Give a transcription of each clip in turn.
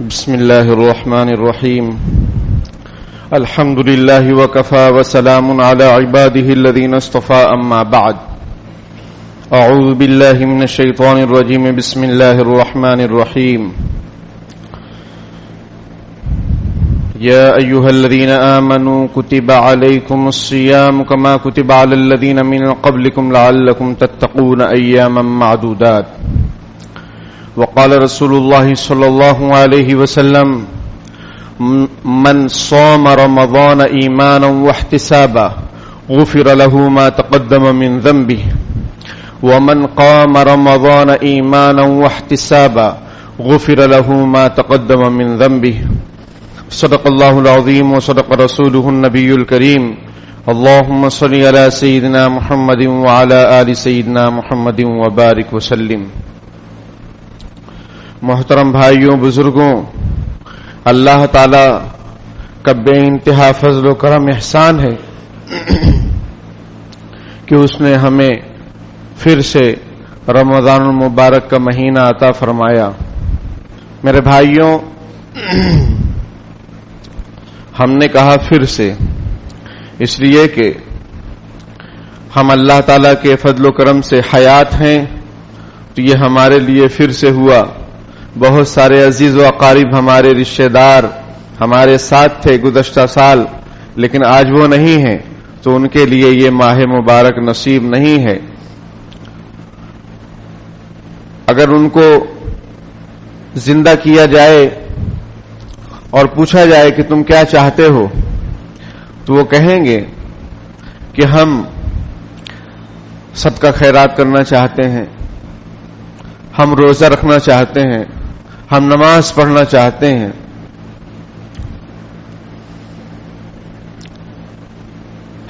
بسم الله الرحمن الرحيم الحمد لله وكفى وسلام على عباده الذين اصطفى أما بعد أعوذ بالله من الشيطان الرجيم بسم الله الرحمن الرحيم يا أيها الذين آمنوا كتب عليكم الصيام كما كتب على الذين من قبلكم لعلكم تتقون أياما معدودات وقال رسول الله صلى الله عليه وسلم من صام رمضان إيمانا واحتسابا غفر له ما تقدم من ذنبه ومن قام رمضان إيمانا واحتسابا غفر له ما تقدم من ذنبه صدق الله العظيم وصدق رسوله النبي الكريم اللهم صل على سيدنا محمد وعلى آل سيدنا محمد وبارك وسلم. محترم بھائیوں، بزرگوں، اللہ تعالی کا بے انتہا فضل و کرم احسان ہے کہ اس نے ہمیں پھر سے رمضان المبارک کا مہینہ عطا فرمایا. میرے بھائیوں، ہم نے کہا پھر سے اس لیے کہ ہم اللہ تعالی کے فضل و کرم سے حیات ہیں، تو یہ ہمارے لیے پھر سے ہوا. بہت سارے عزیز و اقارب ہمارے رشتہ دار ہمارے ساتھ تھے گزشتہ سال، لیکن آج وہ نہیں ہیں، تو ان کے لیے یہ ماہ مبارک نصیب نہیں ہے. اگر ان کو زندہ کیا جائے اور پوچھا جائے کہ تم کیا چاہتے ہو، تو وہ کہیں گے کہ ہم صدقہ خیرات کرنا چاہتے ہیں، ہم روزہ رکھنا چاہتے ہیں، ہم نماز پڑھنا چاہتے ہیں.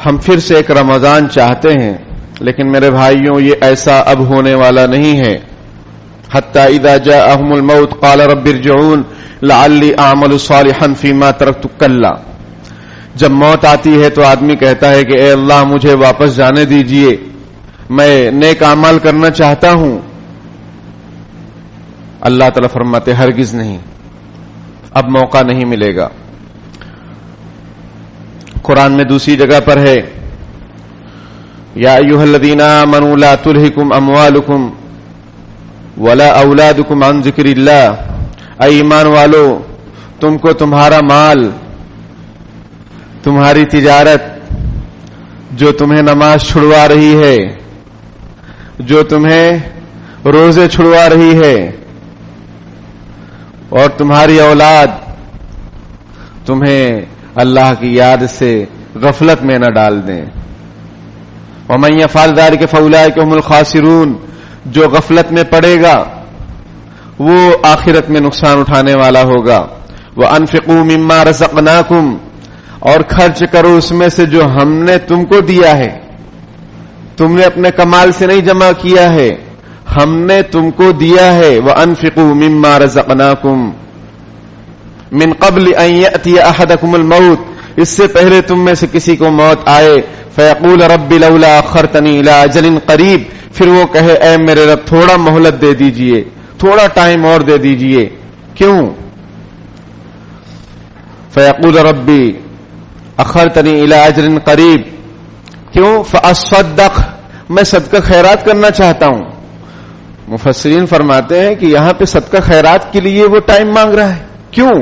ہم پھر سے ایک رمضان چاہتے ہیں، لیکن میرے بھائیوں یہ ایسا اب ہونے والا نہیں ہے. حتی اذا جاءہم الموت قال رب ارجعون لعلی اعمل صالحا فیما ترکت کلا. جب موت آتی ہے تو آدمی کہتا ہے کہ اے اللہ مجھے واپس جانے دیجئے، میں نیک اعمال کرنا چاہتا ہوں. اللہ تعالیٰ فرماتے ہرگز نہیں، اب موقع نہیں ملے گا. قرآن میں دوسری جگہ پر ہے یا ایھا الذین آمنوا لا تلہکم اموالکم ولا اولادکم عن ذکر اللہ. اے ایمان والو، تم کو تمہارا مال، تمہاری تجارت جو تمہیں نماز چھڑوا رہی ہے، جو تمہیں روزے چھڑوا رہی ہے، اور تمہاری اولاد تمہیں اللہ کی یاد سے غفلت میں نہ ڈال دیں. وَمَن يَفْعَلْ ذَلِكَ فَأُولَٰئِكَ هُمُ الْخَاسِرُونَ. جو غفلت میں پڑے گا وہ آخرت میں نقصان اٹھانے والا ہوگا. وَأَنفِقُوا مِمَّا رَزَقْنَاكُمْ. اور خرچ کرو اس میں سے جو ہم نے تم کو دیا ہے. تم نے اپنے کمال سے نہیں جمع کیا ہے، ہم نے تم کو دیا ہے. وَأَنفِقُوا مِمَّا رَزَقْنَاكُمْ مِن قَبْلِ أَن يَأْتِيَ أَحَدَكُمُ الْمَوْتُ. اس سے پہلے تم میں سے کسی کو موت آئے. فَيَقُولَ رَبِّ لَوْلَا أَخَّرْتَنِي إِلَىٰ أَجَلٍ قَرِيبٍ. پھر وہ کہے اے میرے رب تھوڑا مہلت دے دیجئے، تھوڑا ٹائم اور دے دیجئے. کیوں؟ فَيَقُولَ رَبِّ أَخَّرْتَنِي إِلَىٰ أَجَلٍ قَرِيبٍ. کیوں؟ فَأَصَّدَّقْ. میں صدقہ خیرات کرنا چاہتا ہوں. مفسرین فرماتے ہیں کہ یہاں پہ صدقہ خیرات کے لیے وہ ٹائم مانگ رہا ہے. کیوں؟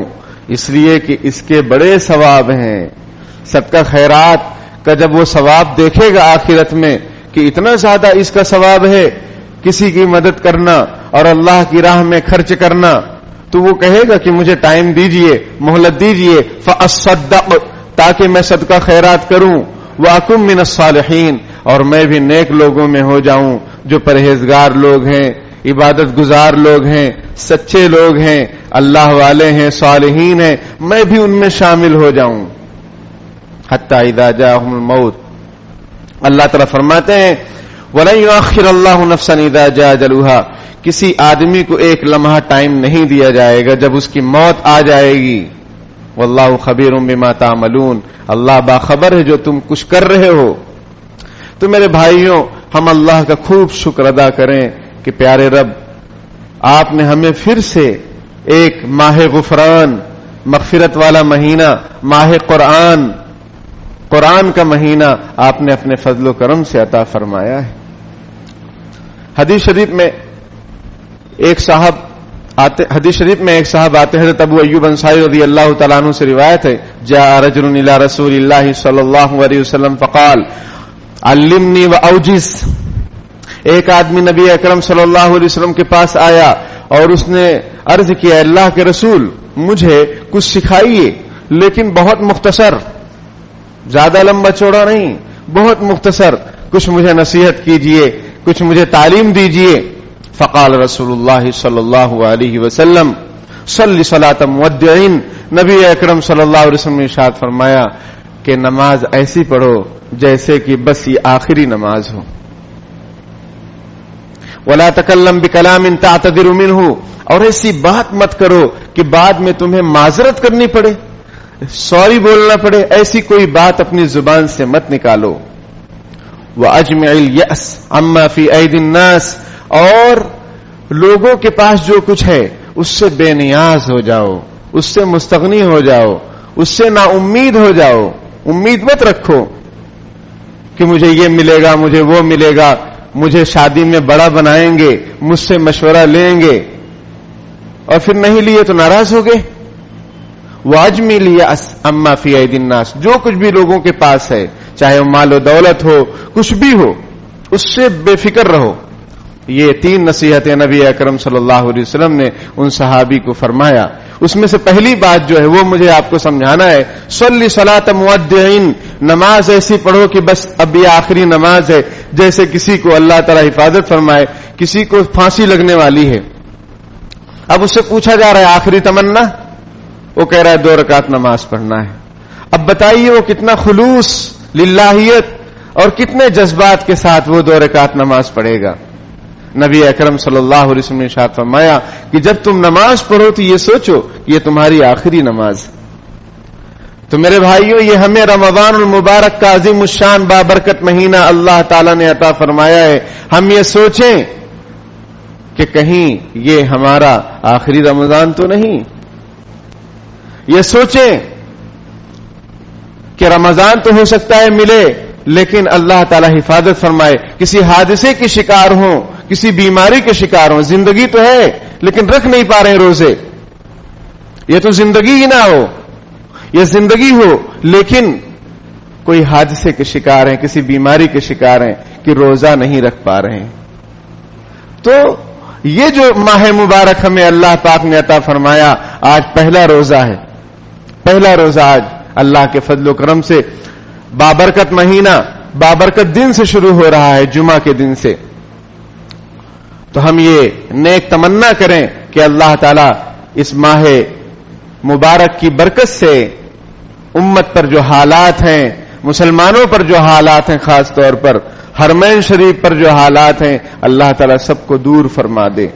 اس لیے کہ اس کے بڑے ثواب ہیں. صدقہ خیرات کا جب وہ ثواب دیکھے گا آخرت میں کہ اتنا زیادہ اس کا ثواب ہے کسی کی مدد کرنا اور اللہ کی راہ میں خرچ کرنا، تو وہ کہے گا کہ مجھے ٹائم دیجئے، مہلت دیجئے. فَأَصَّدَّقْ. تاکہ میں صدقہ خیرات کروں. وَأَكُن مِّنَ الصَّالِحِينَ. اور میں بھی نیک لوگوں میں ہو جاؤں، جو پرہیزگار لوگ ہیں، عبادت گزار لوگ ہیں، سچے لوگ ہیں، اللہ والے ہیں، صالحین ہیں، میں بھی ان میں شامل ہو جاؤں. حتی اذا جاءہم الموت. اللہ تعالیٰ فرماتے ہیں وَلَن يُؤَخِّرَ اللَّهُ نَفْسًا إِذَا جَاءَ أَجَلُهَا. کسی آدمی کو ایک لمحہ ٹائم نہیں دیا جائے گا جب اس کی موت آ جائے گی. واللہ خبیر بما تعملون. اللہ باخبر ہے جو تم کچھ کر رہے ہو. تو میرے بھائیوں، ہم اللہ کا خوب شکر ادا کریں کہ پیارے رب آپ نے ہمیں پھر سے ایک ماہ غفران، مغفرت والا مہینہ، ماہ قرآن کا مہینہ آپ نے اپنے فضل و کرم سے عطا فرمایا ہے۔ حدیث شریف میں ایک صاحب آتے ہیں، حضرت ابو ایوب انصاری رضی اللہ تعالیٰ عنہ سے روایت ہے، جاء رجل الى رسول اللہ صلی اللہ علیہ وسلم فقال علمنی واوجز، ایک آدمی نبی اکرم صلی اللہ علیہ وسلم کے پاس آیا اور اس نے عرض کیا، اللہ کے رسول مجھے کچھ سکھائیے لیکن بہت مختصر، زیادہ لمبا چوڑا نہیں، بہت مختصر، کچھ مجھے نصیحت کیجئے، کچھ مجھے تعلیم دیجئے۔ فقال رسول اللہ صلی اللہ علیہ وسلم صلی صلاۃ مودعین، نبی اکرم صلی اللہ علیہ وسلم نے ارشاد فرمایا کہ نماز ایسی پڑھو جیسے کہ بس یہ آخری نماز ہو۔ ولا تکلم بکلام تعتذر منہ، اور ایسی بات مت کرو کہ بعد میں تمہیں معذرت کرنی پڑے، سوری بولنا پڑے، ایسی کوئی بات اپنی زبان سے مت نکالو۔ وَأَجْمِعِ الْيَأْسَ عَمَّا فِي أَيْدِي النَّاسِ، اور لوگوں کے پاس جو کچھ ہے اس سے بے نیاز ہو جاؤ، اس سے مستغنی ہو جاؤ، اس سے نا امید ہو جاؤ، امید مت رکھو کہ مجھے یہ ملے گا، مجھے وہ ملے گا، مجھے شادی میں بڑا بنائیں گے، مجھ سے مشورہ لیں گے، اور پھر نہیں لیے تو ناراض ہو گئے۔ وَأَجْمِعِ الْيَأْسَ عَمَّا فِي أَيْدِي النَّاسِ، جو کچھ بھی لوگوں کے پاس ہے، چاہے وہ مال و دولت ہو، کچھ بھی ہو، اس سے بے فکر رہو۔ یہ 3 نصیحتیں نبی اکرم صلی اللہ علیہ وسلم نے ان صحابی کو فرمایا۔ اس میں سے پہلی بات جو ہے وہ مجھے آپ کو سمجھانا ہے، صلی صلاۃ مودعین، نماز ایسی پڑھو کہ بس اب یہ آخری نماز ہے، جیسے کسی کو اللہ تعالی حفاظت فرمائے، کسی کو پھانسی لگنے والی ہے، اب اس سے پوچھا جا رہا ہے آخری تمنا، وہ کہہ رہا ہے 2 رکعت نماز پڑھنا ہے۔ اب بتائیے وہ کتنا خلوص، للہیت اور کتنے جذبات کے ساتھ وہ 2 رکعت نماز پڑھے گا۔ نبی اکرم صلی اللہ علیہ وسلم نے ارشاد فرمایا کہ جب تم نماز پڑھو تو یہ سوچو کہ یہ تمہاری آخری نماز ہے۔ تو میرے بھائیوں، یہ ہمیں رمضان المبارک کا عظیم الشان بابرکت مہینہ اللہ تعالیٰ نے عطا فرمایا ہے، ہم یہ سوچیں کہ کہیں یہ ہمارا آخری رمضان تو نہیں، یہ سوچیں کہ رمضان تو ہو سکتا ہے ملے لیکن اللہ تعالیٰ حفاظت فرمائے، کسی حادثے کے شکار ہوں، کسی بیماری کے شکار ہوں، زندگی تو ہے لیکن رکھ نہیں پا رہے روزے، یہ تو زندگی ہی نہ ہو، یہ زندگی ہو لیکن کوئی حادثے کے شکار ہیں، کسی بیماری کے شکار ہیں کہ روزہ نہیں رکھ پا رہے ہیں۔ تو یہ جو ماہ مبارک ہمیں اللہ پاک نے عطا فرمایا، آج پہلا روزہ ہے، پہلا روزہ آج اللہ کے فضل و کرم سے بابرکت مہینہ، بابرکت دن سے شروع ہو رہا ہے، جمعہ کے دن سے۔ تو ہم یہ نیک تمنا کریں کہ اللہ تعالیٰ اس ماہ مبارک کی برکت سے امت پر جو حالات ہیں، مسلمانوں پر جو حالات ہیں، خاص طور پر حرمین شریف پر جو حالات ہیں، اللہ تعالیٰ سب کو دور فرما دے۔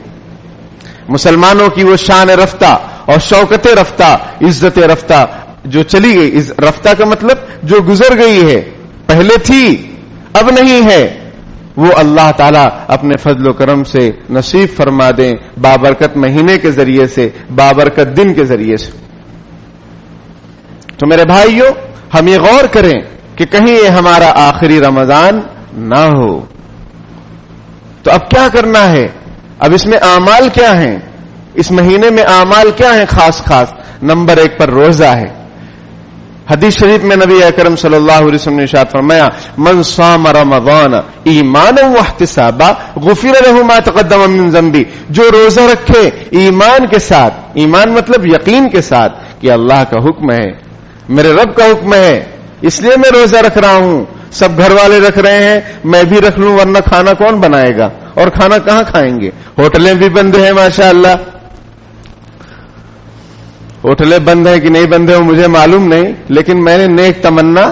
مسلمانوں کی وہ شان رفتہ اور شوکت رفتہ، عزت رفتہ جو چلی گئی، رفتہ کا مطلب جو گزر گئی ہے، پہلے تھی اب نہیں ہے، وہ اللہ تعالیٰ اپنے فضل و کرم سے نصیب فرما دیں، بابرکت مہینے کے ذریعے سے، بابرکت دن کے ذریعے سے۔ تو میرے بھائیوں، ہم یہ غور کریں کہ کہیں یہ ہمارا آخری رمضان نہ ہو۔ تو اب کیا کرنا ہے؟ اب اس میں اعمال کیا ہیں؟ اس مہینے میں اعمال کیا ہیں خاص؟ نمبر 1 پر روزہ ہے۔ حدیث شریف میں نبی اکرم صلی اللہ علیہ وسلم نے ارشاد فرمایا، من صام رمضان ایمانا واحتسابا غفر له ما تقدم من ذنبه، جو روزہ رکھے ایمان کے ساتھ، ایمان مطلب یقین کے ساتھ کہ اللہ کا حکم ہے، میرے رب کا حکم ہے، اس لیے میں روزہ رکھ رہا ہوں، سب گھر والے رکھ رہے ہیں میں بھی رکھ لوں، ورنہ کھانا کون بنائے گا اور کھانا کہاں کھائیں گے؟ ہوٹلیں بھی بند ہیں ماشاءاللہ، ہوٹلیں بند ہیں کہ نہیں بند ہیں مجھے معلوم نہیں، لیکن میں نے نیک تمنا،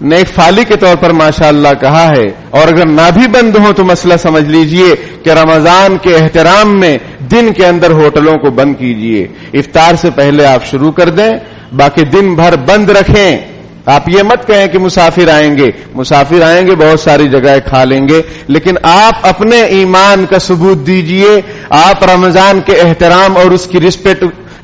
نیک فالی کے طور پر ماشاءاللہ کہا ہے، اور اگر نہ بھی بند ہوں تو مسئلہ سمجھ لیجئے کہ رمضان کے احترام میں دن کے اندر ہوٹلوں کو بند کیجئے، افطار سے پہلے آپ شروع کر دیں، باقی دن بھر بند رکھیں۔ آپ یہ مت کہیں کہ مسافر آئیں گے، مسافر آئیں گے بہت ساری جگہیں کھا لیں گے، لیکن آپ اپنے ایمان کا ثبوت دیجئے، آپ رمضان کے احترام اور اس کی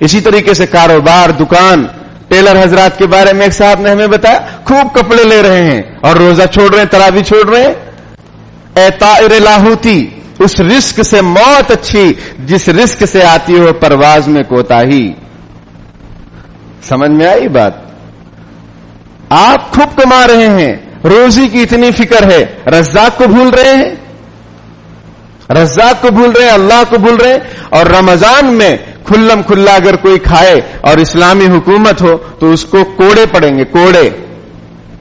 اسی طریقے سے کاروبار، دکان، ٹیلر حضرات کے بارے میں ایک صاحب نے ہمیں بتایا، خوب کپڑے لے رہے ہیں اور روزہ چھوڑ رہے ہیں، تراویح چھوڑ رہے ہیں. اے طائر لاہوتی، اس رزق سے موت اچھی جس رزق سے آتی ہو پرواز میں کوتاہی. سمجھ میں آئی بات؟ آپ خوب کما رہے ہیں، روزی کی اتنی فکر ہے، رزاق کو بھول رہے ہیں، رزاق کو بھول رہے ہیں، اللہ کو بھول رہے ہیں. اور رمضان میں کھلم کھلا اگر کوئی کھائے اور اسلامی حکومت ہو تو اس کو کوڑے پڑیں گے، کوڑے،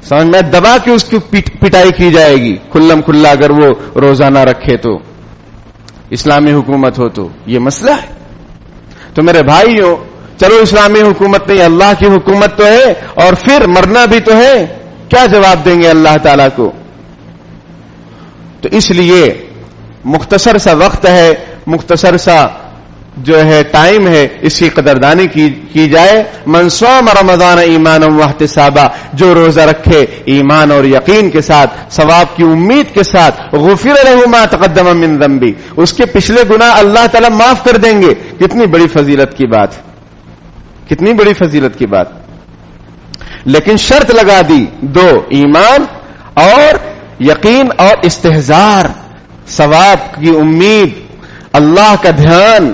سمجھ میں، دبا کے اس کی پٹائی کی جائے گی کھلم کھلا اگر وہ روزہ نہ رکھے تو، اسلامی حکومت ہو تو. یہ مسئلہ ہے. تو میرے بھائیوں، چلو اسلامی حکومت نہیں، اللہ کی حکومت تو ہے، اور پھر مرنا بھی تو ہے. کیا جواب دیں گے اللہ تعالی کو؟ تو اس لیے مختصر سا وقت ہے، مختصر سا جو ہے ٹائم ہے، اس کی قدردانی کی جائے. من صام رمضان ایمانا واحتسابا، جو روزہ رکھے ایمان اور یقین کے ساتھ، ثواب کی امید کے ساتھ، غفر له ما تقدم من ذنبی، اس کے پچھلے گناہ اللہ تعالی معاف کر دیں گے. کتنی بڑی فضیلت کی بات، کتنی بڑی فضیلت کی بات. لیکن شرط لگا دی دو، ایمان اور یقین اور استحضار، ثواب کی امید، اللہ کا دھیان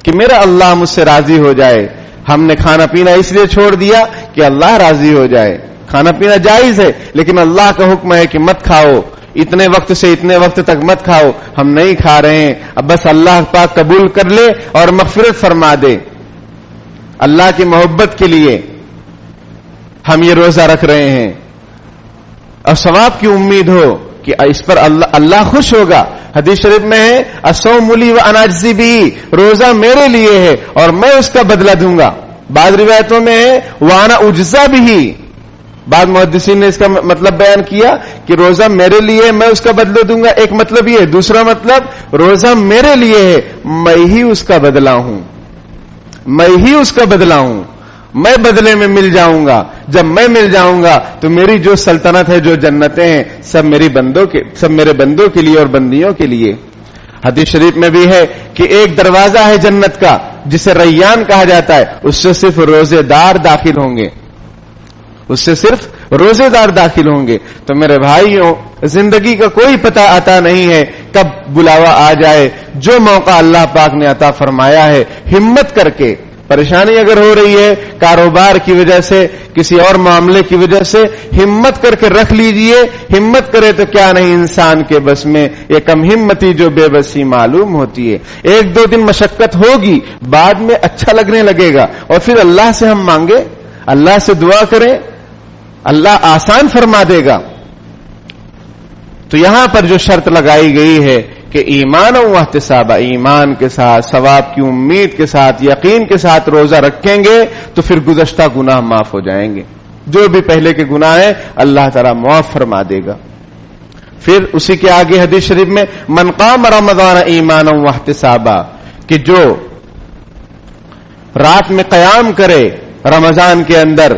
کہ میرا اللہ مجھ سے راضی ہو جائے. ہم نے کھانا پینا اس لیے چھوڑ دیا کہ اللہ راضی ہو جائے. کھانا پینا جائز ہے لیکن اللہ کا حکم ہے کہ مت کھاؤ، اتنے وقت سے اتنے وقت تک مت کھاؤ. ہم نہیں کھا رہے ہیں، اب بس اللہ پاک قبول کر لے اور مغفرت فرما دے. اللہ کی محبت کے لیے ہم یہ روزہ رکھ رہے ہیں اور ثواب کی امید ہو کہ اس پر اللہ خوش ہوگا. حدیث شریف میں ہے الصوم لی وانا اجزی بہ، روزہ میرے لیے ہے اور میں اس کا بدلہ دوں گا. بعض روایتوں میں ہے وانا اجزا بہ، بعض محدثین نے اس کا مطلب بیان کیا کہ روزہ میرے لیے، میں اس کا بدلہ دوں گا. ایک مطلب یہ ہے، دوسرا مطلب روزہ میرے لیے ہے، میں ہی اس کا بدلہ ہوں، میں ہی اس کا بدلہ ہوں، میں بدلے میں مل جاؤں گا. جب میں مل جاؤں گا تو میری جو سلطنت ہے، جو جنتیں ہیں، سب میرے بندوں کے لیے اور بندیوں کے لیے. حدیث شریف میں بھی ہے کہ ایک دروازہ ہے جنت کا جسے ریان کہا جاتا ہے، اس سے صرف روزے دار داخل ہوں گے، اس سے صرف روزے دار داخل ہوں گے. تو میرے بھائیوں، زندگی کا کوئی پتہ آتا نہیں ہے کب بلاوا آ جائے. جو موقع اللہ پاک نے عطا فرمایا ہے، ہمت کر کے، پریشانی اگر ہو رہی ہے کاروبار کی وجہ سے، کسی اور معاملے کی وجہ سے، ہمت کر کے رکھ لیجئے. ہمت کرے تو کیا نہیں انسان کے بس میں، یہ کم ہمتی جو بے بسی معلوم ہوتی ہے. ایک دو دن مشقت ہوگی، بعد میں اچھا لگنے لگے گا، اور پھر اللہ سے ہم مانگے، اللہ سے دعا کریں، اللہ آسان فرما دے گا. تو یہاں پر جو شرط لگائی گئی ہے کہ ایمان و احتساب، ایمان کے ساتھ، ثواب کی امید کے ساتھ، یقین کے ساتھ روزہ رکھیں گے تو پھر گزشتہ گناہ معاف ہو جائیں گے. جو بھی پہلے کے گناہ ہیں اللہ تعالیٰ معاف فرما دے گا. پھر اسی کے آگے حدیث شریف میں من قام رمضان ایمانا واحتسابا، کہ جو رات میں قیام کرے رمضان کے اندر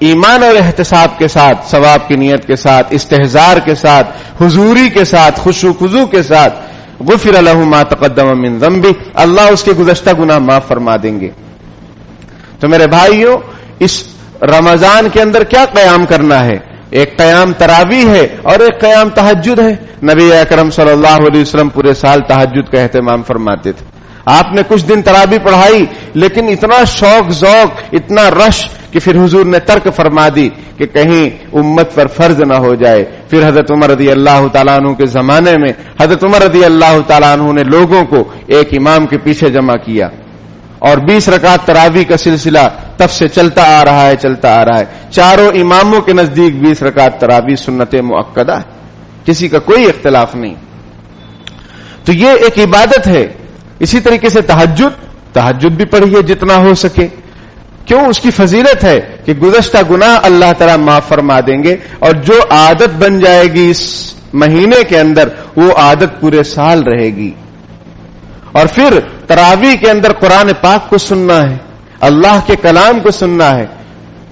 ایمان اور احتساب کے ساتھ، ثواب کی نیت کے ساتھ، استحضار کے ساتھ، حضوری کے ساتھ، خشوع خضوع کے ساتھ، غفر له ما تقدم من ذنبه، اللہ اس کے گزشتہ گناہ معاف فرما دیں گے. تو میرے بھائیوں، اس رمضان کے اندر کیا قیام کرنا ہے؟ ایک قیام تراویح ہے اور ایک قیام تہجد ہے. نبی اکرم صلی اللہ علیہ وسلم پورے سال تہجد کا اہتمام فرماتے تھے. آپ نے کچھ دن تراویح پڑھائی لیکن اتنا شوق ذوق، اتنا رش کہ پھر حضور نے ترک فرما دی کہ کہیں امت پر فرض نہ ہو جائے. پھر حضرت عمر رضی اللہ تعالیٰ عنہ کے زمانے میں حضرت عمر رضی اللہ تعالیٰ عنہ نے لوگوں کو ایک امام کے پیچھے جمع کیا اور 20 رکعت تراویح کا سلسلہ تب سے چلتا آ رہا ہے. چاروں اماموں کے نزدیک 20 رکعت تراویح سنت مؤکدہ ہے، کسی کا کوئی اختلاف نہیں. تو یہ ایک عبادت ہے. اسی طریقے سے تہجد بھی پڑھیے جتنا ہو سکے. کیوں؟ اس کی فضیلت ہے کہ گزشتہ گناہ اللہ تعالیٰ معاف فرما دیں گے، اور جو عادت بن جائے گی اس مہینے کے اندر وہ عادت پورے سال رہے گی. اور پھر تراویح کے اندر قرآن پاک کو سننا ہے، اللہ کے کلام کو سننا ہے،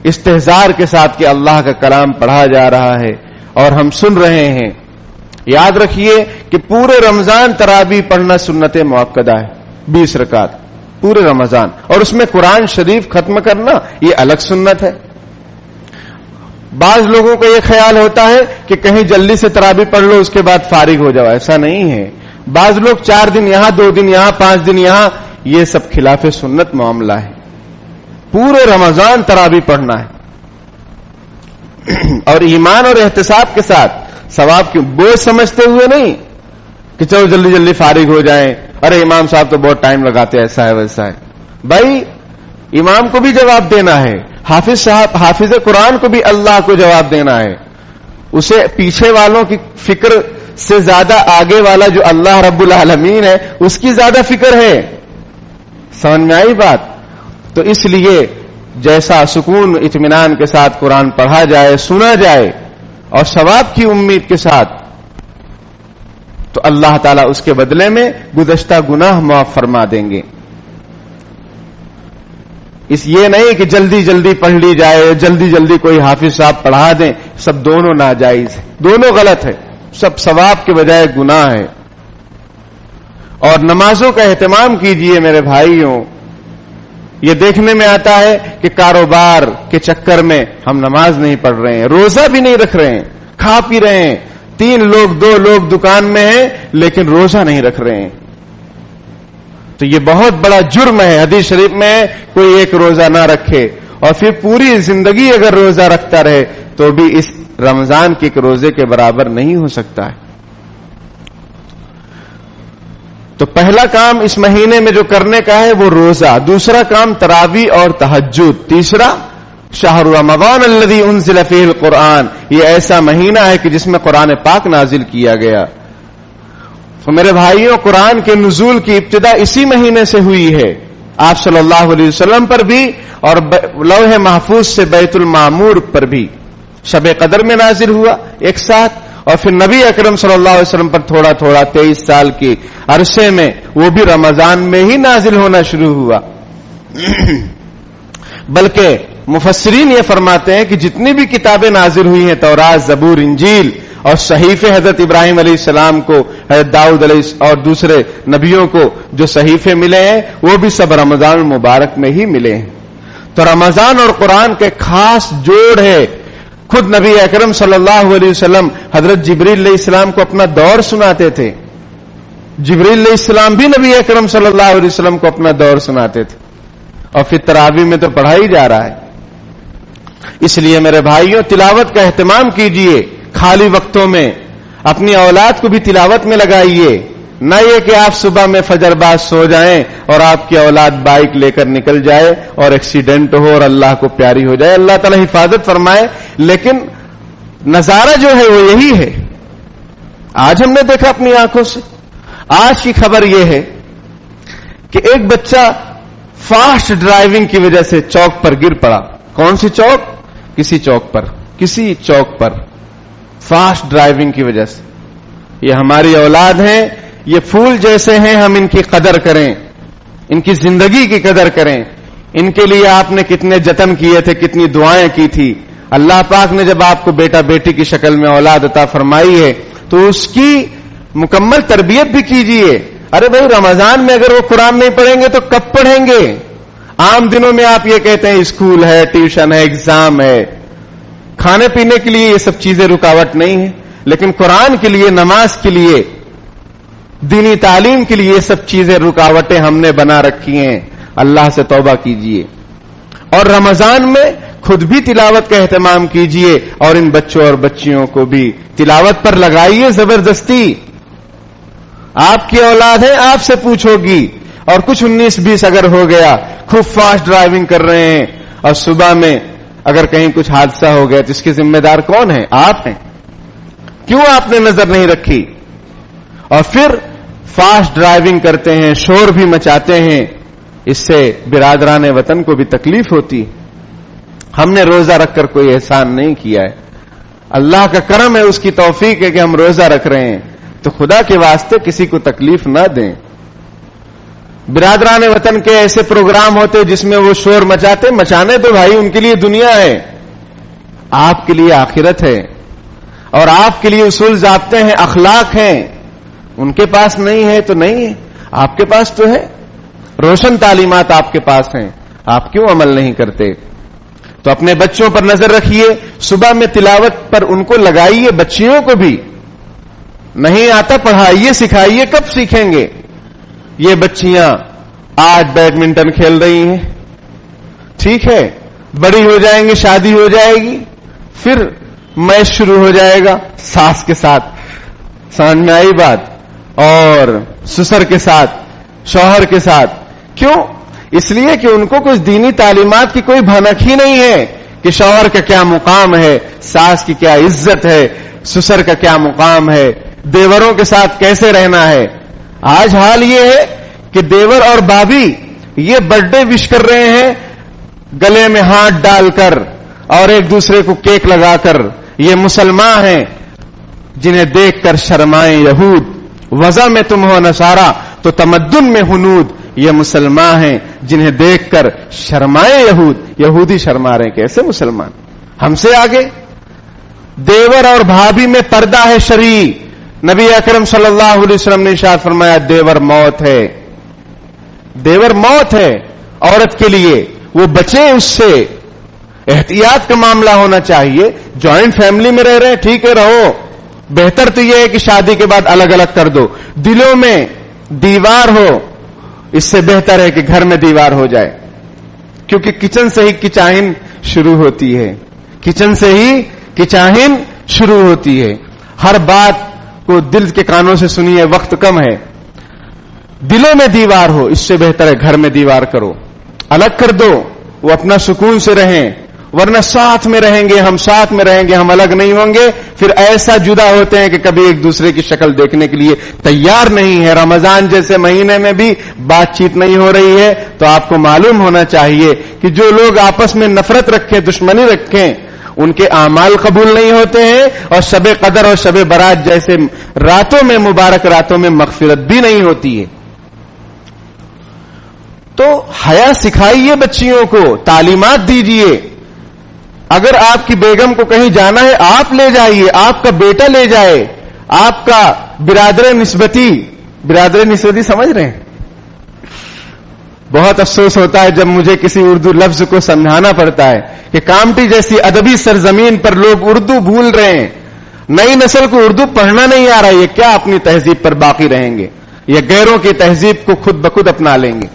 استحضار کے ساتھ کہ اللہ کا کلام پڑھا جا رہا ہے اور ہم سن رہے ہیں. یاد رکھیے کہ پورے رمضان تراویح پڑھنا سنت مؤکدہ ہے، 20 رکعت پورے رمضان، اور اس میں قرآن شریف ختم کرنا یہ الگ سنت ہے۔ بعض لوگوں کو یہ خیال ہوتا ہے کہ کہیں جلدی سے تراویح پڑھ لو اس کے بعد فارغ ہو جاؤ، ایسا نہیں ہے۔ بعض لوگ 4 دن یہاں 2 دن یہاں 5 دن یہاں، یہ سب خلاف سنت معاملہ ہے۔ پورے رمضان تراویح پڑھنا ہے اور ایمان اور احتساب کے ساتھ، ثواب کی بوجھ سمجھتے ہوئے نہیں کہ چلو جلدی جلدی فارغ ہو جائیں، ارے امام صاحب تو بہت ٹائم لگاتے ایسا ہے ویسا ہے۔ بھائی امام کو بھی جواب دینا ہے، حافظ صاحب حافظ قرآن کو بھی اللہ کو جواب دینا ہے، اسے پیچھے والوں کی فکر سے زیادہ آگے والا جو اللہ رب العالمین ہے اس کی زیادہ فکر ہے۔ سمجھ میں آئی بات؟ تو اس لیے جیسا سکون اطمینان کے ساتھ قرآن پڑھا جائے، سنا جائے اور ثواب کی امید کے ساتھ، تو اللہ تعالیٰ اس کے بدلے میں گزشتہ گناہ معاف فرما دیں گے۔ اس یہ نہیں کہ جلدی جلدی پڑھ لی جائے، جلدی جلدی کوئی حافظ صاحب پڑھا دیں، سب دونوں ناجائز ہے، دونوں غلط ہے، سب ثواب کے بجائے گناہ ہے۔ اور نمازوں کا اہتمام کیجئے میرے بھائیوں۔ یہ دیکھنے میں آتا ہے کہ کاروبار کے چکر میں ہم نماز نہیں پڑھ رہے ہیں، روزہ بھی نہیں رکھ رہے ہیں، کھا پی رہے ہیں، 3 لوگ 2 لوگ دکان میں ہیں لیکن روزہ نہیں رکھ رہے ہیں، تو یہ بہت بڑا جرم ہے۔ حدیث شریف میں کوئی ایک روزہ نہ رکھے اور پھر پوری زندگی اگر روزہ رکھتا رہے تو بھی اس رمضان کے ایک روزے کے برابر نہیں ہو سکتا ہے۔ تو پہلا کام اس مہینے میں جو کرنے کا ہے وہ روزہ، دوسرا کام تراویح اور تہجد، تیسرا شہر رمضان الذی انزل فیہ القرآن، یہ ایسا مہینہ ہے کہ جس میں قرآن پاک نازل کیا گیا۔ تو میرے بھائیوں، قرآن کے نزول کی ابتدا اسی مہینے سے ہوئی ہے، آپ صلی اللہ علیہ وسلم پر بھی اور لوح محفوظ سے بیت المعمور پر بھی شب قدر میں نازل ہوا ایک ساتھ، اور پھر نبی اکرم صلی اللہ علیہ وسلم پر تھوڑا تھوڑا 23 سال کے عرصے میں وہ بھی رمضان میں ہی نازل ہونا شروع ہوا۔ بلکہ مفسرین یہ فرماتے ہیں کہ جتنی بھی کتابیں نازل ہوئی ہیں، تورات، زبور، انجیل اور صحیفے حضرت ابراہیم علیہ السلام کو، حضرت داؤد علیہ اور دوسرے نبیوں کو جو صحیفے ملے ہیں وہ بھی سب رمضان المبارک میں ہی ملے ہیں۔ تو رمضان اور قرآن کے خاص جوڑ ہے۔ خود نبی اکرم صلی اللہ علیہ وسلم حضرت جبریل علیہ السلام کو اپنا دور سناتے تھے، جبریل علیہ السلام بھی نبی اکرم صلی اللہ علیہ وسلم کو اپنا دور سناتے تھے، اور پھر تراویح میں تو پڑھا ہی جا رہا ہے۔ اس لیے میرے بھائیوں، تلاوت کا اہتمام کیجئے، خالی وقتوں میں اپنی اولاد کو بھی تلاوت میں لگائیے، نہ یہ کہ آپ صبح میں فجر بعد سو جائیں اور آپ کی اولاد بائک لے کر نکل جائے اور ایکسیڈنٹ ہو اور اللہ کو پیاری ہو جائے، اللہ تعالی حفاظت فرمائے۔ لیکن نظارہ جو ہے وہ یہی ہے، آج ہم نے دیکھا اپنی آنکھوں سے۔ آج کی خبر یہ ہے کہ ایک بچہ فاسٹ ڈرائیونگ کی وجہ سے چوک پر گر پڑا۔ کون سی چوک؟ کسی چوک پر فاسٹ ڈرائیونگ کی وجہ سے۔ یہ ہماری اولاد ہیں، یہ پھول جیسے ہیں، ہم ان کی قدر کریں، ان کی زندگی کی قدر کریں۔ ان کے لیے آپ نے کتنے جتن کیے تھے، کتنی دعائیں کی تھی۔ اللہ پاک نے جب آپ کو بیٹا بیٹی کی شکل میں اولاد عطا فرمائی ہے تو اس کی مکمل تربیت بھی کیجیے۔ ارے بھائی، رمضان میں اگر وہ قرآن نہیں پڑھیں گے تو کب پڑھیں گے؟ عام دنوں میں آپ یہ کہتے ہیں اسکول ہے، ٹیوشن ہے، ایگزام ہے، کھانے پینے کے لیے یہ سب چیزیں رکاوٹ نہیں ہے، لیکن قرآن کے لیے، نماز کے لیے، دینی تعلیم کے لیے یہ سب چیزیں رکاوٹیں ہم نے بنا رکھی ہیں۔ اللہ سے توبہ کیجیے اور رمضان میں خود بھی تلاوت کا اہتمام کیجیے اور ان بچوں اور بچیوں کو بھی تلاوت پر لگائیے زبردستی۔ آپ کی اولاد ہے، آپ سے پوچھو گی، اور کچھ 19-20 اگر ہو گیا، خوب فاسٹ ڈرائیونگ کر رہے ہیں اور صبح میں اگر کہیں کچھ حادثہ ہو گیا تو اس کے ذمہ دار کون ہیں؟ آپ ہیں۔ کیوں آپ نے نظر نہیں رکھی؟ اور پھر فاسٹ ڈرائیونگ کرتے ہیں، شور بھی مچاتے ہیں، اس سے برادران وطن کو بھی تکلیف ہوتی۔ ہم نے روزہ رکھ کر کوئی احسان نہیں کیا ہے، اللہ کا کرم ہے، اس کی توفیق ہے کہ ہم روزہ رکھ رہے ہیں، تو خدا کے واسطے کسی کو تکلیف نہ دیں۔ برادران وطن کے ایسے پروگرام ہوتے جس میں وہ شور مچانے تو بھائی، ان کے لیے دنیا ہے، آپ کے لیے آخرت ہے، اور آپ کے لیے اصول ضابطے ہیں، اخلاق ہیں۔ ان کے پاس نہیں ہے تو نہیں ہے، آپ کے پاس تو ہے۔ روشن تعلیمات آپ کے پاس ہیں، آپ کیوں عمل نہیں کرتے؟ تو اپنے بچوں پر نظر رکھیے، صبح میں تلاوت پر ان کو لگائیے، بچیوں کو بھی نہیں آتا پڑھائیے سکھائیے، کب سیکھیں گے؟ یہ بچیاں آج بیڈمنٹن کھیل رہی ہیں، ٹھیک ہے، بڑی ہو جائیں گی، شادی ہو جائے گی، پھر میچ شروع ہو جائے گا ساس کے ساتھ، سمجھ میں آئی بات، اور سسر کے ساتھ، شوہر کے ساتھ. کیوں؟ اس لیے کہ ان کو کچھ دینی تعلیمات کی کوئی بھنک ہی نہیں ہے کہ شوہر کا کیا مقام ہے، ساس کی کیا عزت ہے، سسر کا کیا مقام ہے، دیوروں کے ساتھ کیسے رہنا ہے. آج حال یہ ہے کہ دیور اور بھابھی یہ برتھ ڈے وش کر رہے ہیں گلے میں ہاتھ ڈال کر اور ایک دوسرے کو کیک لگا کر. یہ مسلمان ہیں جنہیں دیکھ کر شرمائیں یہود، وضع میں تم ہو نصارا تو تمدن میں ہنود. یہ مسلمان ہیں جنہیں دیکھ کر شرمائیں یہود، یہودی شرما رہے ہیں، کیسے مسلمان ہم سے آگے. دیور اور بھابھی میں پردہ ہے شرعی. نبی اکرم صلی اللہ علیہ وسلم نے ارشاد فرمایا دیور موت ہے، دیور موت ہے عورت کے لیے، وہ بچیں اس سے. احتیاط کا معاملہ ہونا چاہیے. جوائنٹ فیملی میں رہ رہے ہیں، ٹھیک ہے رہو، بہتر تو یہ ہے کہ شادی کے بعد الگ الگ کر دو، دلوں میں دیوار ہو، اس سے بہتر ہے کہ گھر میں دیوار ہو جائے. کیونکہ کچن سے ہی کچاہن شروع ہوتی ہے، کچن سے ہی کچاہن شروع ہوتی ہے. ہر بات کو دل کے کانوں سے سنیے، وقت کم ہے. دلوں میں دیوار ہو، اس سے بہتر ہے گھر میں دیوار کرو، الگ کر دو، وہ اپنا سکون سے رہیں. ورنہ ساتھ میں رہیں گے، ہم ساتھ میں رہیں گے، ہم الگ نہیں ہوں گے، پھر ایسا جدا ہوتے ہیں کہ کبھی ایک دوسرے کی شکل دیکھنے کے لیے تیار نہیں ہے. رمضان جیسے مہینے میں بھی بات چیت نہیں ہو رہی ہے، تو آپ کو معلوم ہونا چاہیے کہ جو لوگ آپس میں نفرت رکھیں، دشمنی رکھیں، ان کے اعمال قبول نہیں ہوتے ہیں، اور شب قدر اور شب برات جیسے راتوں میں، مبارک راتوں میں مغفرت بھی نہیں ہوتی ہے. تو حیا سکھائیے بچیوں کو، تعلیمات دیجیے. اگر آپ کی بیگم کو کہیں جانا ہے آپ لے جائیے، آپ کا بیٹا لے جائے، آپ کا برادر نسبتی سمجھ رہے ہیں؟ بہت افسوس ہوتا ہے جب مجھے کسی اردو لفظ کو سمجھانا پڑتا ہے کہ کامٹی جیسی ادبی سرزمین پر لوگ اردو بھول رہے ہیں، نئی نسل کو اردو پڑھنا نہیں آ رہا. یہ کیا اپنی تہذیب پر باقی رہیں گے؟ یہ غیروں کی تہذیب کو خود بخود اپنا لیں گے.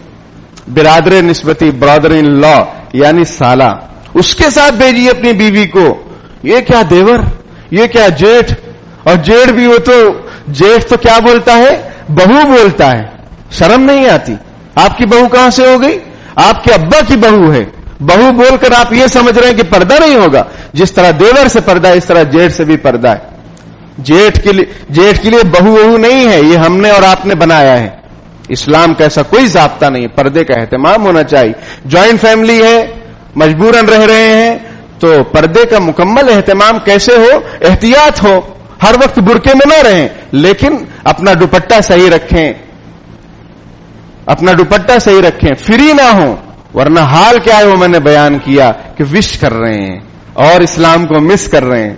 برادر نسبتی، برادر ان لا یعنی سالہ، اس کے ساتھ بھیجیے اپنی بیوی کو. یہ کیا دیور، یہ کیا جیٹھ، اور جیٹھ بھی ہو تو جیٹھ تو کیا بولتا ہے، بہو بولتا ہے. شرم نہیں آتی؟ آپ کی بہو کہاں سے ہو گئی؟ آپ کے ابا کی بہو ہے. بہو بول کر آپ یہ سمجھ رہے ہیں کہ پردہ نہیں ہوگا. جس طرح دیور سے پردہ ہے، اس طرح جیٹھ سے بھی پردہ ہے. جیٹھ کے لیے بہو نہیں ہے، یہ ہم نے اور آپ نے بنایا ہے. اسلام کا ایسا کوئی ضابطہ نہیں. پردے کا اہتمام ہونا چاہیے. جوائنٹ فیملی ہے، مجبوراً رہ رہے ہیں، تو پردے کا مکمل اہتمام کیسے ہو؟ احتیاط ہو، ہر وقت برقعے میں نہ رہیں، لیکن اپنا دوپٹہ صحیح رکھیں، اپنا دوپٹہ صحیح رکھیں، فری نہ ہوں. ورنہ حال کیا ہے وہ میں نے بیان کیا کہ وش کر رہے ہیں اور اسلام کو مس کر رہے ہیں،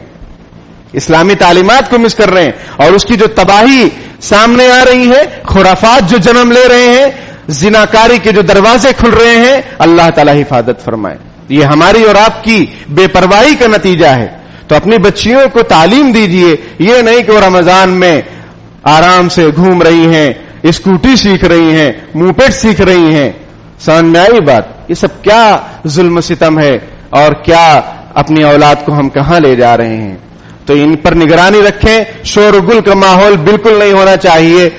اسلامی تعلیمات کو مس کر رہے ہیں، اور اس کی جو تباہی سامنے آ رہی ہے، خرافات جو جنم لے رہے ہیں، زناکاری کے جو دروازے کھل رہے ہیں، اللہ تعالی حفاظت فرمائے. یہ ہماری اور آپ کی بے پرواہی کا نتیجہ ہے. تو اپنی بچیوں کو تعلیم دیجیے. یہ نہیں کہ وہ رمضان میں آرام سے گھوم رہی ہیں، اسکوٹی سیکھ رہی ہیں، موپیڈ سیکھ رہی ہیں. سمجھ میں آئی بات؟ یہ سب کیا ظلم و ستم ہے، اور کیا اپنی اولاد کو ہم کہاں لے جا رہے ہیں. تو ان پر نگرانی رکھیں. شور و گل کا ماحول بالکل نہیں ہونا چاہیے.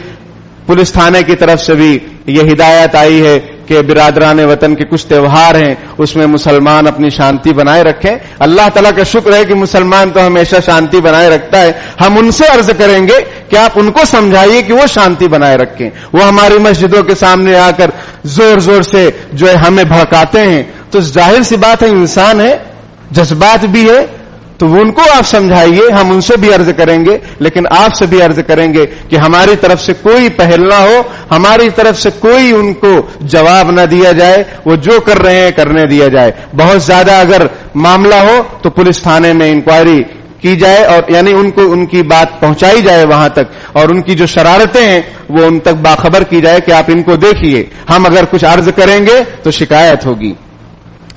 پولیس تھانے کی طرف سے بھی یہ ہدایت آئی ہے کہ برادران وطن کے کچھ تہوار ہیں، اس میں مسلمان اپنی شانتی بنائے رکھیں. اللہ تعالیٰ کا شکر ہے کہ مسلمان تو ہمیشہ شانتی بنائے رکھتا ہے. ہم ان سے عرض کریں گے کہ آپ ان کو سمجھائیے کہ وہ شانتی بنائے رکھیں. وہ ہماری مسجدوں کے سامنے آ کر زور زور سے جو ہے ہمیں بھڑکاتے ہیں، تو ظاہر سی بات ہے انسان ہے، جذبات بھی ہے، تو ان کو آپ سمجھائیے. ہم ان سے بھی عرض کریں گے، لیکن آپ سے بھی عرض کریں گے کہ ہماری طرف سے کوئی پہل نہ ہو، ہماری طرف سے کوئی ان کو جواب نہ دیا جائے. وہ جو کر رہے ہیں کرنے دیا جائے. بہت زیادہ اگر معاملہ ہو تو پولیس تھانے میں انکوائری کی جائے، اور یعنی ان کو ان کی بات پہنچائی جائے وہاں تک، اور ان کی جو شرارتیں ہیں وہ ان تک باخبر کی جائے کہ آپ ان کو دیکھیے، ہم اگر کچھ عرض کریں گے تو شکایت ہوگی۔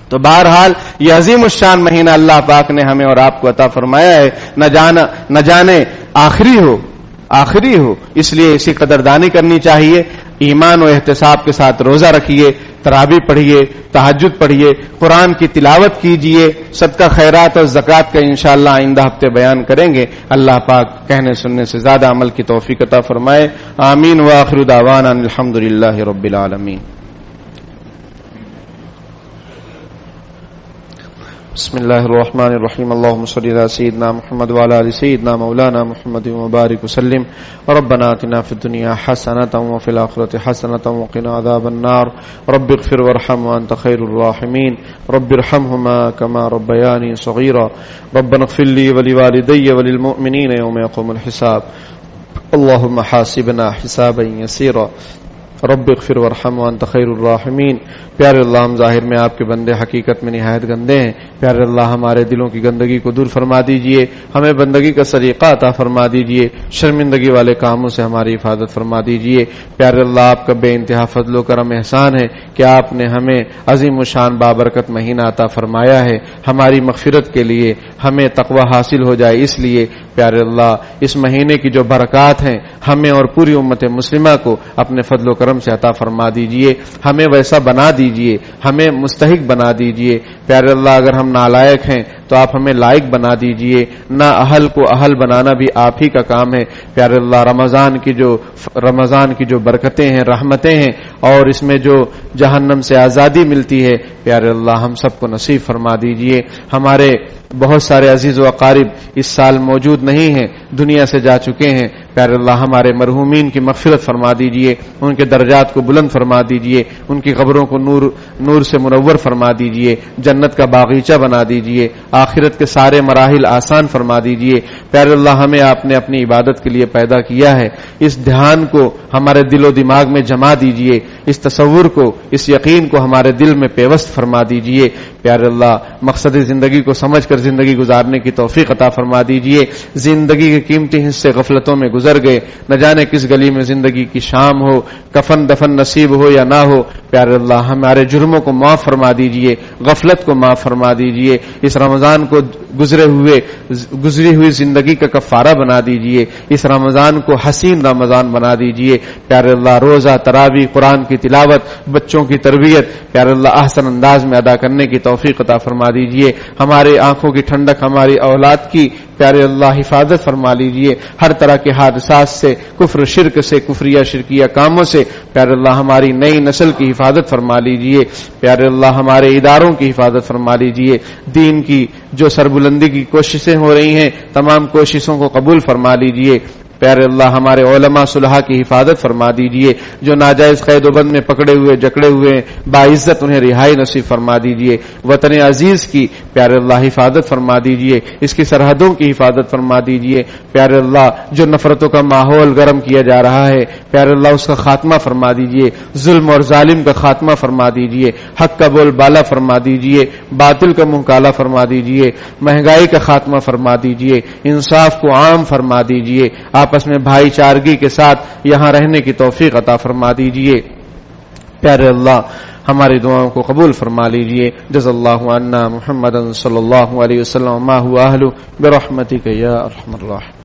تو بہرحال یہ عظیم الشان مہینہ اللہ پاک نے ہمیں اور آپ کو عطا فرمایا ہے، نہ جانے آخری ہو، اس لیے اسی قدردانی کرنی چاہیے۔ ایمان و احتساب کے ساتھ روزہ رکھیے، تراویح پڑھیے، تہجد پڑھیے، قرآن کی تلاوت کیجیے، صدقہ خیرات اور زکوٰۃ کا انشاءاللہ آئندہ ہفتے بیان کریں گے۔ اللہ پاک کہنے سننے سے زیادہ عمل کی توفیق عطا فرمائے، آمین۔ وآخر دعوانا الحمدللہ رب العالمین۔ بسم اللہ الرحمن الرحیم، اللهم صل علی سیدنا محمد وعلی آل سیدنا مولانا محمد وبارک وسلم۔ ربنا آتنا فی الدنیا حسنۃ وفی الآخرۃ حسنۃ وقنا عذاب النار۔ رب اغفر وارحم وانت خیر الراحمین، رب ارحمهما كما ربیانی صغیرا۔ ربنا اغفر لی ولوالدی وللمؤمنین یوم یقوم الحساب۔ اللهم حاسبنا حسابا یسیرا، رب اغفر وارحم وانت خیر الراحمین۔ پیارے اللہ، ہم ظاہر میں آپ کے بندے، حقیقت میں نہایت گندے ہیں۔ پیارے اللہ، ہمارے دلوں کی گندگی کو دور فرما دیجئے، ہمیں بندگی کا سلیقہ عطا فرما دیجئے، شرمندگی والے کاموں سے ہماری حفاظت فرما دیجئے۔ پیارے اللہ، آپ کا بے انتہا فضل و کرم احسان ہے کہ آپ نے ہمیں عظیم الشان بابرکت مہینہ عطا فرمایا ہے، ہماری مغفرت کے لیے، ہمیں تقوی حاصل ہو جائے اس لیے۔ پیارے اللہ، اس مہینے کی جو برکات ہیں ہمیں اور پوری امت مسلمہ کو اپنے فضل و کرم سے عطا فرما دیجئے، ہمیں ویسا بنا دیجئے، ہمیں مستحق بنا دیجئے۔ پیارے اللہ، اگر ہم نالائق ہیں تو آپ ہمیں لائق بنا دیجئے، نا اہل کو اہل بنانا بھی آپ ہی کا کام ہے۔ پیارے اللہ، رمضان کی جو برکتیں ہیں، رحمتیں ہیں، اور اس میں جو جہنم سے آزادی ملتی ہے، پیارے اللہ ہم سب کو نصیب فرما دیجئے۔ ہمارے بہت سارے عزیز و اقارب اس سال موجود نہیں ہیں، دنیا سے جا چکے ہیں۔ پیارے اللہ، ہمارے مرحومین کی مغفرت فرما دیجئے، ان کے درجات کو بلند فرما دیجئے، ان کی قبروں کو نور سے منور فرما دیجئے، جنت کا باغیچہ بنا دیجئے، آخرت کے سارے مراحل آسان فرما دیجئے۔ پیارے اللہ، ہمیں آپ نے اپنی عبادت کے لیے پیدا کیا ہے، اس دھیان کو ہمارے دل و دماغ میں جما دیجئے، اس تصور کو، اس یقین کو ہمارے دل میں پیوست فرما دیجئے۔ پیارے اللہ، مقصد زندگی کو سمجھ کر زندگی گزارنے کی توفیق عطا فرما دیجئے۔ زندگی کے قیمتی حصے غفلتوں میں گزر گئے، نہ جانے کس گلی میں زندگی کی شام ہو، کفن دفن نصیب ہو یا نہ ہو۔ پیارے اللہ، ہمارے جرموں کو معاف فرما دیجئے، غفلت کو معاف فرما دیجئے، اس رمضان کو گزری ہوئی زندگی کا کفارہ بنا دیجئے، اس رمضان کو حسین رمضان بنا دیجئے۔ پیارے اللہ، روزہ، تراویح، قرآن کی تلاوت، بچوں کی تربیت، پیارے اللہ احسن انداز میں ادا کرنے کی توفیق عطا فرما دیجئے۔ ہمارے آنکھوں کی ٹھنڈک، ہماری اولاد کی پیارے اللہ حفاظت فرما لیجئے، ہر طرح کے حادثات سے، کفر شرک سے، کفریہ شرکیہ کاموں سے پیارے اللہ ہماری نئی نسل کی حفاظت فرما لیجئے۔ پیارے اللہ، ہمارے اداروں کی حفاظت فرما لیجئے، دین کی جو سربلندی کی کوششیں ہو رہی ہیں تمام کوششوں کو قبول فرما لیجئے۔ پیارے اللہ، ہمارے علماء صلحاء کی حفاظت فرما دیجئے، جو ناجائز قید و بند میں پکڑے ہوئے جکڑے ہوئے ہیں باعزت انہیں رہائی نصیب فرما دیجئے۔ وطن عزیز کی پیارے اللہ حفاظت فرما دیجئے، اس کی سرحدوں کی حفاظت فرما دیجئے۔ پیارے اللہ، جو نفرتوں کا ماحول گرم کیا جا رہا ہے پیارے اللہ اس کا خاتمہ فرما دیجئے، ظلم اور ظالم کا خاتمہ فرما دیجئے، حق کا بول بالا فرما دیجئے، باطل کا منہ کالا فرما دیجئے، مہنگائی کا خاتمہ فرما دیجئے، انصاف کو عام فرما دیجئے، آپس میں بھائی چارگی کے ساتھ یہاں رہنے کی توفیق عطا فرما دیجئے۔ پیارے اللہ، ہماری دعاؤں کو قبول فرما لیجئے۔ جزا اللہ عنا محمدا صلی اللہ علیہ وسلم ما هو اہلہ برحمتک یا ارحم الراحمین۔